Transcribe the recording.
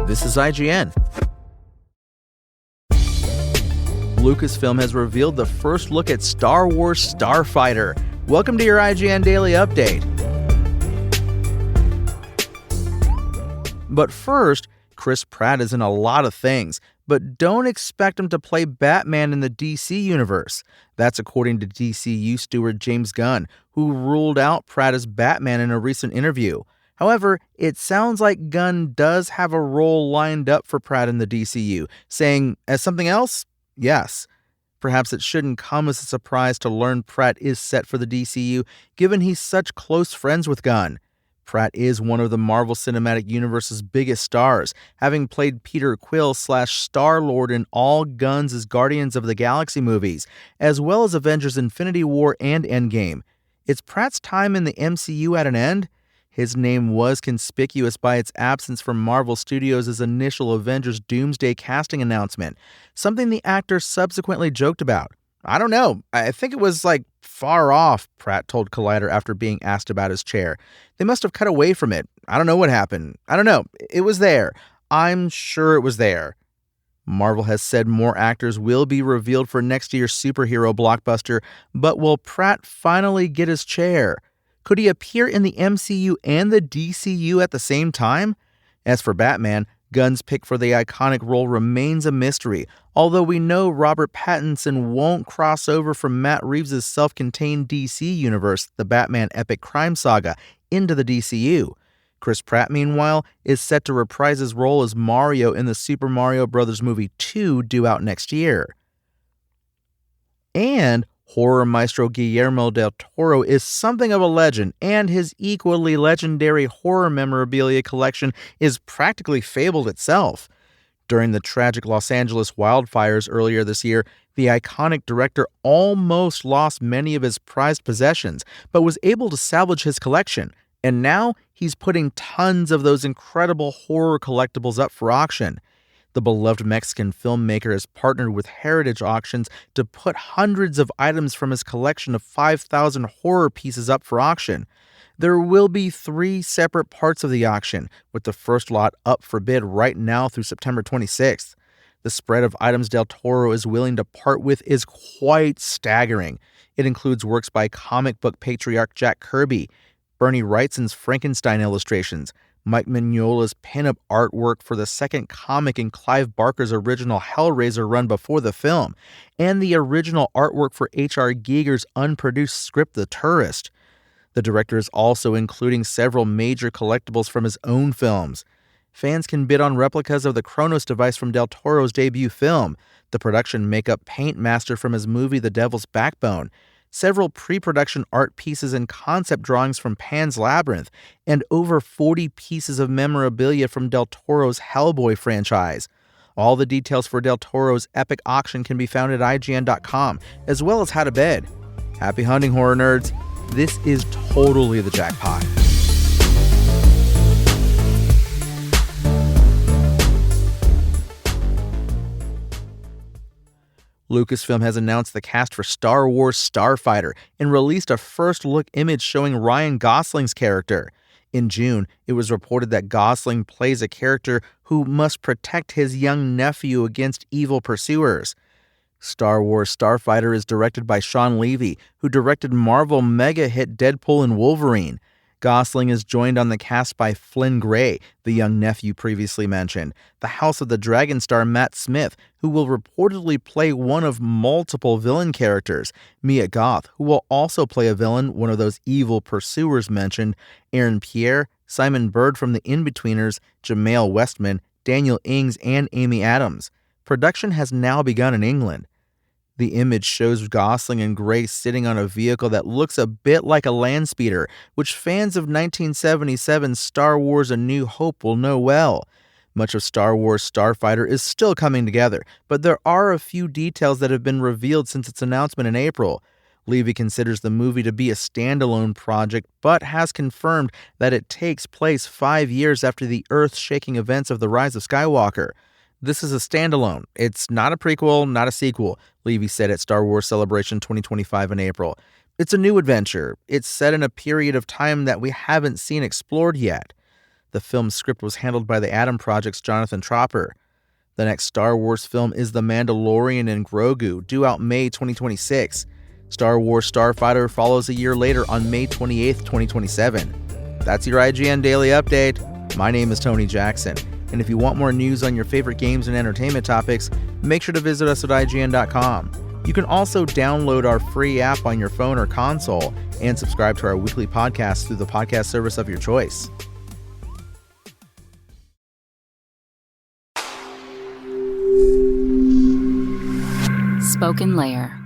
This is IGN. Lucasfilm has revealed the first look at Star Wars Starfighter. Welcome to your IGN Daily update. But first, Chris Pratt is in a lot of things, but don't expect him to play Batman in the DC universe. That's according to DCU steward James Gunn, who ruled out Pratt as Batman in a recent interview. However, it sounds like Gunn does have a role lined up for Pratt in the DCU, saying, as something else? Yes. Perhaps it shouldn't come as a surprise to learn Pratt is set for the DCU, given he's such close friends with Gunn. Pratt is one of the Marvel Cinematic Universe's biggest stars, having played Peter Quill / Star-Lord in all Gunn's Guardians of the Galaxy movies, as well as Avengers Infinity War and Endgame. Is Pratt's time in the MCU at an end? His name was conspicuous by its absence from Marvel Studios' initial Avengers Doomsday casting announcement, something the actor subsequently joked about. I don't know. I think it was far off, Pratt told Collider after being asked about his chair. They must have cut away from it. I don't know what happened. I don't know. It was there. I'm sure it was there. Marvel has said more actors will be revealed for next year's superhero blockbuster, but will Pratt finally get his chair? Could he appear in the MCU and the DCU at the same time? As for Batman, Gunn's pick for the iconic role remains a mystery, although we know Robert Pattinson won't cross over from Matt Reeves' self-contained DC universe, the Batman epic crime saga, into the DCU. Chris Pratt, meanwhile, is set to reprise his role as Mario in the Super Mario Bros. Movie 2 due out next year. And horror maestro Guillermo del Toro is something of a legend, and his equally legendary horror memorabilia collection is practically fabled itself. During the tragic Los Angeles wildfires earlier this year, the iconic director almost lost many of his prized possessions, but was able to salvage his collection, and now he's putting tons of those incredible horror collectibles up for auction. The beloved Mexican filmmaker has partnered with Heritage Auctions to put hundreds of items from his collection of 5,000 horror pieces up for auction. There will be 3 separate parts of the auction, with the first lot up for bid right now through September 26th. The spread of items Del Toro is willing to part with is quite staggering. It includes works by comic book patriarch Jack Kirby, Bernie Wrightson's Frankenstein illustrations, Mike Mignola's pinup artwork for the second comic in Clive Barker's original Hellraiser run before the film, and the original artwork for H.R. Giger's unproduced script The Tourist. The director is also including several major collectibles from his own films. Fans can bid on replicas of the Kronos device from Del Toro's debut film, the production makeup paint master from his movie The Devil's Backbone, several pre-production art pieces and concept drawings from Pan's Labyrinth, and over 40 pieces of memorabilia from Del Toro's Hellboy franchise. All the details for Del Toro's epic auction can be found at IGN.com, as well as how to bid. Happy hunting, horror nerds. This is totally the jackpot. Lucasfilm has announced the cast for Star Wars Starfighter and released a first-look image showing Ryan Gosling's character. In June, it was reported that Gosling plays a character who must protect his young nephew against evil pursuers. Star Wars Starfighter is directed by Sean Levy, who directed Marvel mega-hit Deadpool and Wolverine. Gosling is joined on the cast by Flynn Gray, the young nephew previously mentioned, the House of the Dragon star Matt Smith, who will reportedly play one of multiple villain characters, Mia Goth, who will also play a villain, one of those evil pursuers mentioned, Aaron Pierre, Simon Bird from The Inbetweeners, Jamail Westman, Daniel Ings, and Amy Adams. Production has now begun in England. The image shows Gosling and Gray sitting on a vehicle that looks a bit like a land speeder, which fans of 1977's Star Wars A New Hope will know well. Much of Star Wars Starfighter is still coming together, but there are a few details that have been revealed since its announcement in April. Levy considers the movie to be a standalone project, but has confirmed that it takes place 5 years after the earth-shaking events of The Rise of Skywalker. This is a standalone. It's not a prequel, not a sequel, Levy said at Star Wars Celebration 2025 in April. It's a new adventure. It's set in a period of time that we haven't seen explored yet. The film's script was handled by the Atom Project's Jonathan Tropper. The next Star Wars film is The Mandalorian and Grogu, due out May 2026. Star Wars Starfighter follows a year later on May 28, 2027. That's your IGN Daily Update. My name is Tony Jackson, and if you want more news on your favorite games and entertainment topics, make sure to visit us at IGN.com. You can also download our free app on your phone or console and subscribe to our weekly podcast through the podcast service of your choice. Spoken Layer.